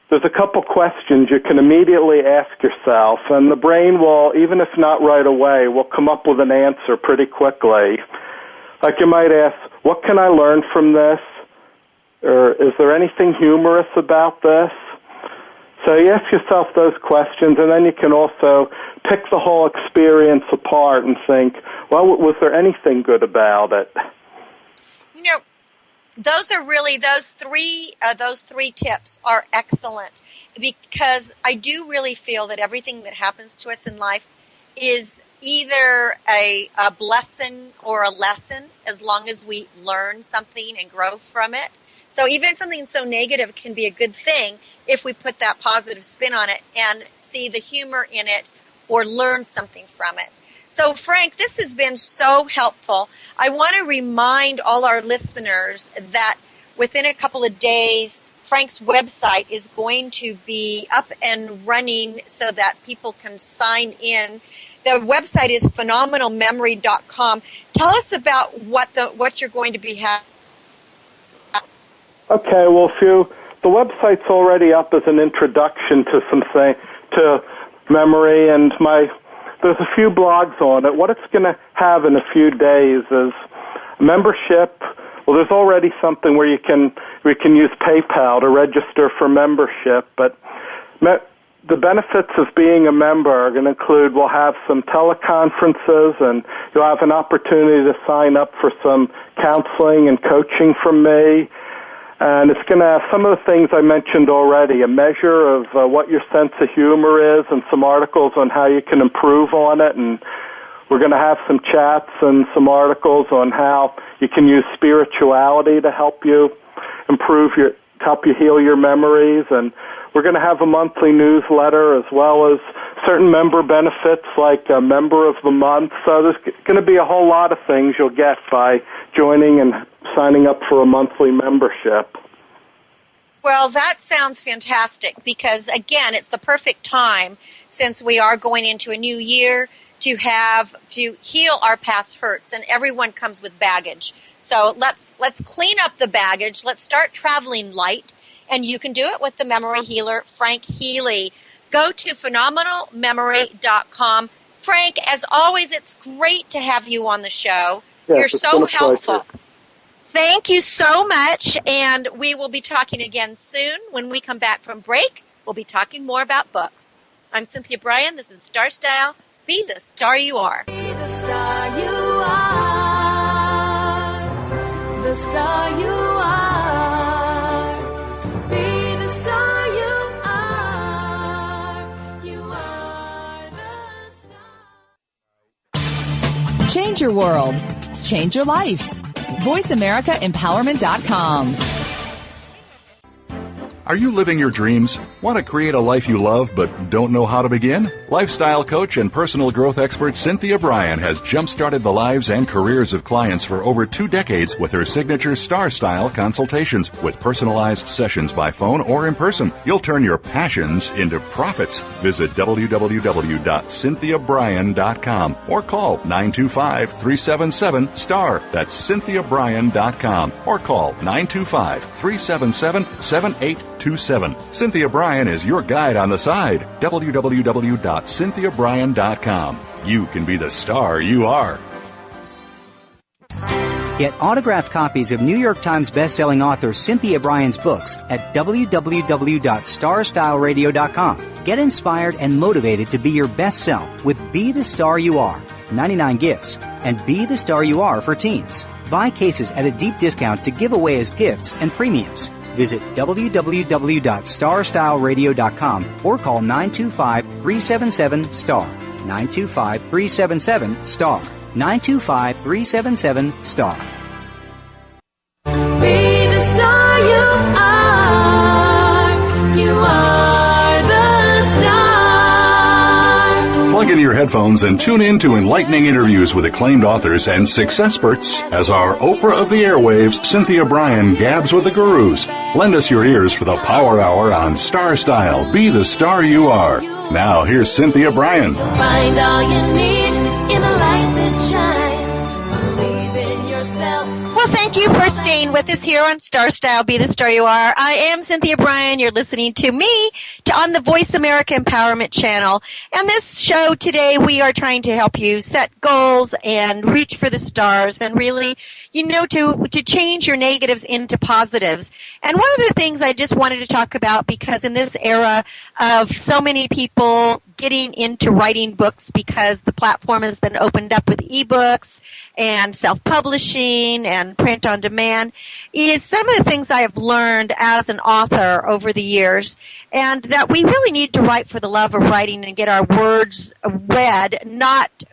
there's a couple questions you can immediately ask yourself, and the brain will, even if not right away, will come up with an answer pretty quickly. Like you might ask, what can I learn from this? Or is there anything humorous about this? So you ask yourself those questions, and then you can also pick the whole experience apart and think, well, was there anything good about it? Those are really those three tips are excellent, because I do really feel that everything that happens to us in life is either a blessing or a lesson, as long as we learn something and grow from it. So even something so negative can be a good thing if we put that positive spin on it and see the humor in it or learn something from it. So, Frank, this has been so helpful. I want to remind all our listeners that within a couple of days, Frank's website is going to be up and running so that people can sign in. The website is phenomenalmemory.com. Tell us about what you're going to be having. Okay, well, the website's already up as an introduction to memory, and there's a few blogs on it. What it's going to have in a few days is membership. Well, there's already something where we can use PayPal to register for membership, but the benefits of being a member are going to include, we'll have some teleconferences, and you'll have an opportunity to sign up for some counseling and coaching from me. And it's going to have some of the things I mentioned already, a measure of what your sense of humor is, and some articles on how you can improve on it. And we're going to have some chats and some articles on how you can use spirituality to help you help you heal your memories. And we're going to have a monthly newsletter, as well as certain member benefits like a member of the month. So there's going to be a whole lot of things you'll get by joining and signing up for a monthly membership. Well, that sounds fantastic because, again, it's the perfect time since we are going into a new year to heal our past hurts, and everyone comes with baggage. So let's clean up the baggage. Let's start traveling light, and you can do it with the memory healer, Frank Healy. Go to phenomenalmemory.com. Frank, as always, it's great to have you on the show. Yes, You're so helpful. Pleasure. Thank you so much, and we will be talking again soon. When we come back from break, we'll be talking more about books. I'm Cynthia Brian. This is Star Style. Be the star you are. Be the star you are. The star you are. Be the star you are. You are the star. Change your world. Change your life. VoiceAmericaEmpowerment.com. Are you living your dreams? Want to create a life you love but don't know how to begin? Lifestyle coach and personal growth expert Cynthia Brian has jump-started the lives and careers of clients for over 2 decades with her signature Star Style consultations with personalized sessions by phone or in person. You'll turn your passions into profits. Visit www.cynthiabrian.com or call 925-377-STAR. That's cynthiabrian.com or call 925-377-7827. Cynthia Brian is your guide on the side. www.cynthiabrian.com. You can be the star you are. Get autographed copies of New York Times bestselling author Cynthia Brian's books at www.starstyleradio.com. Get inspired and motivated to be your best self with Be the Star You Are, 99 gifts, and Be the Star You Are for teens. Buy cases at a deep discount to give away as gifts and premiums. Visit www.starstyleradio.com or call 925-377-STAR. 925-377-STAR. 925-377-STAR. Be the star you are. You are the star. Plug in your headphones and tune in to enlightening interviews with acclaimed authors and successperts as our Oprah of the airwaves, Cynthia Brian, gabs with the gurus. Lend us your ears for the Power Hour on Star Style. Be the star you are. Now, here's Cynthia Brian. Find all you need in a light that shines. Believe in yourself. Well, thank you for staying with us here on Star Style, Be the Star You Are. I am Cynthia Brian. You're listening to me on the Voice America Empowerment Channel. And this show today, we are trying to help you set goals and reach for the stars and really, to change your negatives into positives. And one of the things I just wanted to talk about, because in this era of so many people getting into writing books because the platform has been opened up with ebooks and self-publishing and print on demand, is some of the things I have learned as an author over the years, and that we really need to write for the love of writing and get our words read.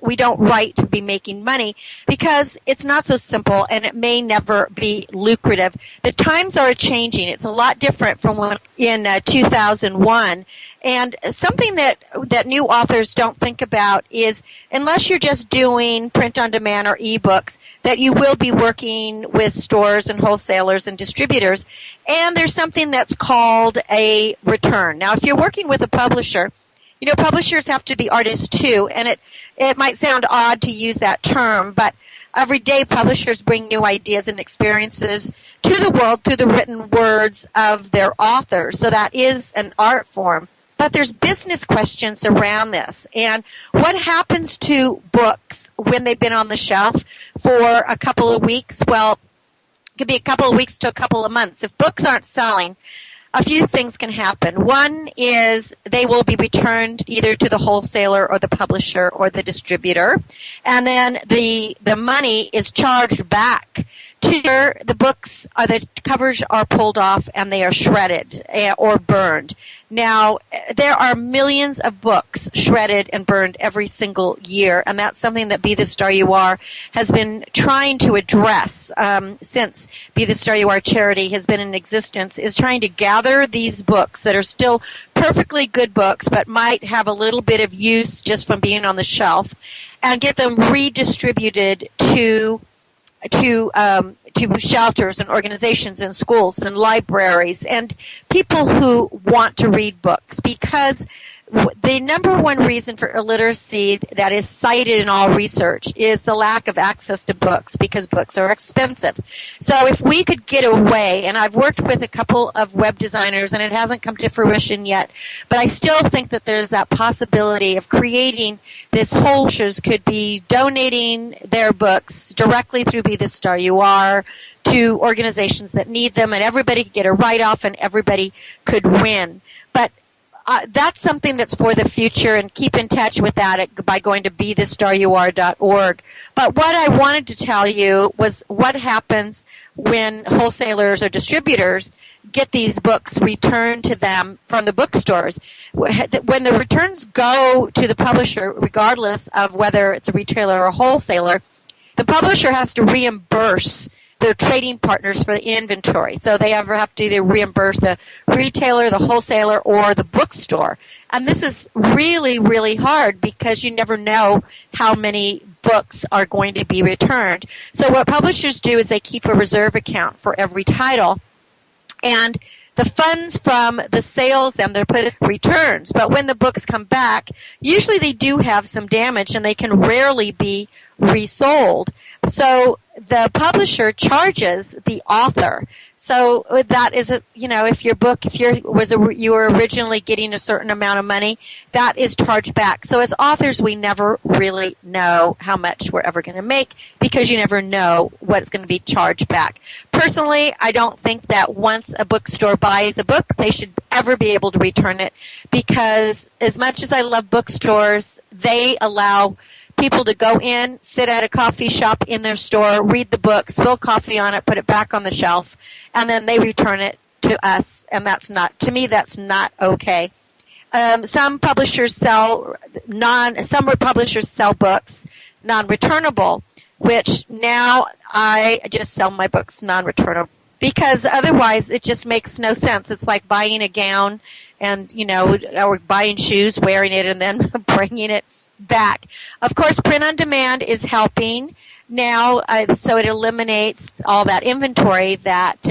We don't write to be making money, because it's not so simple and it may never be lucrative. The times are changing. It's a lot different from when in 2001. And something that new authors don't think about is, unless you're just doing print on demand or ebooks, that you will be working with stores and wholesalers and distributors. And there's something that's called a return. Now, if you're working with a publisher, publishers have to be artists too, and it might sound odd to use that term, but every day publishers bring new ideas and experiences to the world through the written words of their authors. So that is an art form. But there's business questions around this. And what happens to books when they've been on the shelf for a couple of weeks? Well, it could be a couple of weeks to a couple of months. If books aren't selling, a few things can happen. One is they will be returned either to the wholesaler or the publisher or the distributor. And then the money is charged back to the books. The covers are pulled off and they are shredded or burned. Now, there are millions of books shredded and burned every single year, and that's something that Be the Star You Are has been trying to address since Be the Star You Are charity has been in existence, is trying to gather these books that are still perfectly good books but might have a little bit of use just from being on the shelf and get them redistributed to shelters and organizations and schools and libraries and people who want to read books, because the number one reason for illiteracy that is cited in all research is the lack of access to books, because books are expensive. So if we could get away, and I've worked with a couple of web designers and it hasn't come to fruition yet, but I still think that there's that possibility of creating this whole, could be donating their books directly through Be the Star You Are to organizations that need them, and everybody could get a write-off and everybody could win. But that's something that's for the future, and keep in touch with that by going to BeTheStarYouAre.org. But what I wanted to tell you was what happens when wholesalers or distributors get these books returned to them from the bookstores. When the returns go to the publisher, regardless of whether it's a retailer or a wholesaler, the publisher has to reimburse their trading partners for the inventory. So they have to either reimburse the retailer, the wholesaler, or the bookstore. And this is really, really hard because you never know how many books are going to be returned. So what publishers do is they keep a reserve account for every title. And the funds from the sales, they're put in returns. But when the books come back, usually they do have some damage and they can rarely be resold. So the publisher charges the author. So that is, if your book, you were originally getting a certain amount of money, that is charged back. So as authors, we never really know how much we're ever going to make because you never know what's going to be charged back. Personally, I don't think that once a bookstore buys a book, they should ever be able to return it, because as much as I love bookstores, they allow people to go in, sit at a coffee shop in their store, read the book, spill coffee on it, put it back on the shelf, and then they return it to us. And that's not okay. Some publishers sell books non-returnable, which now I just sell my books non-returnable, because otherwise it just makes no sense. It's like buying a gown and, or buying shoes, wearing it, and then bringing it back. Of course, print on demand is helping now, so it eliminates all that inventory that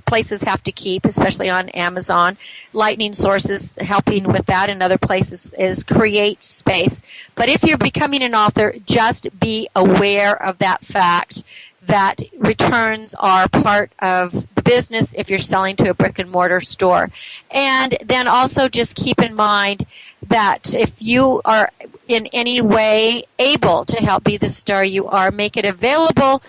places have to keep, especially on Amazon. Lightning Source is helping with that, and other places is create space. But if you're becoming an author, just be aware of that fact that returns are part of the business if you're selling to a brick and mortar store. And then also just keep in mind that if you are in any way able to help Be the Star You Are, make it available,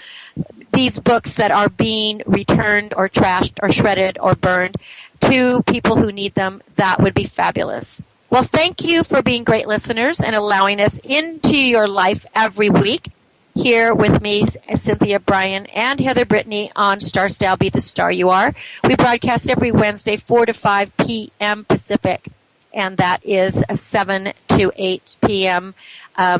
these books that are being returned or trashed or shredded or burned, to people who need them. That would be fabulous. Well, thank you for being great listeners and allowing us into your life every week. Here with me, Cynthia Brian and Heather Brittany on Star Style, Be the Star You Are. We broadcast every Wednesday, 4 to 5 p.m. Pacific, and that is 7 to 8 p.m.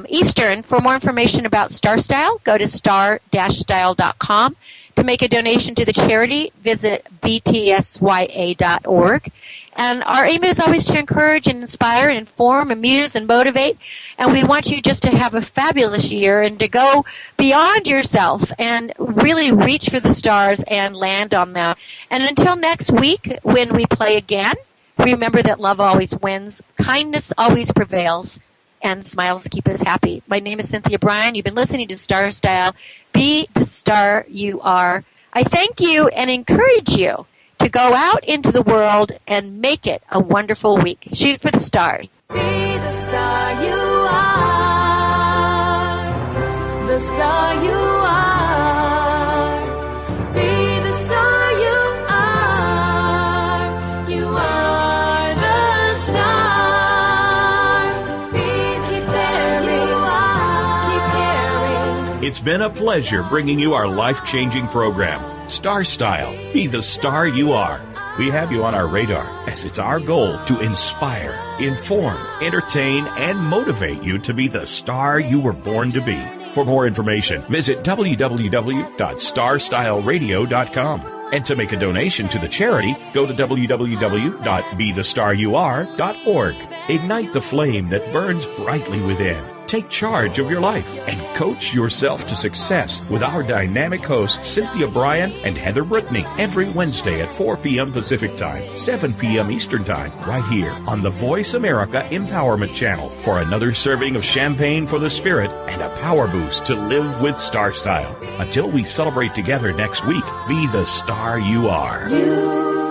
Eastern. For more information about Star Style, go to star-style.com. To make a donation to the charity, visit btsya.org. And our aim is always to encourage and inspire and inform, amuse and motivate. And we want you just to have a fabulous year and to go beyond yourself and really reach for the stars and land on them. And until next week, when we play again, remember that love always wins, kindness always prevails, and smiles keep us happy. My name is Cynthia Brian. You've been listening to Star Style. Be the Star You Are. I thank you and encourage you to go out into the world and make it a wonderful week. Shoot for the stars. Be the star you are. The star you are. Be the star you are. You are the star. Keep there you are. Keep caring. It's been a pleasure bringing you our life-changing program, Star Style, Be the Star You Are. We have you on our radar, as it's our goal to inspire, inform, entertain, and motivate you to be the star you were born to be. For more information, visit www.starstyleradio.com. And to make a donation to the charity, go to www.bethestaryouare.org. Ignite the flame that burns brightly within. Take charge of your life and coach yourself to success with our dynamic hosts, Cynthia Brian and Heather Brittany, every Wednesday at 4 p.m. Pacific Time, 7 p.m. Eastern Time, right here on the Voice America Empowerment Channel for another serving of champagne for the spirit and a power boost to live with Star Style. Until we celebrate together next week, be the star you are.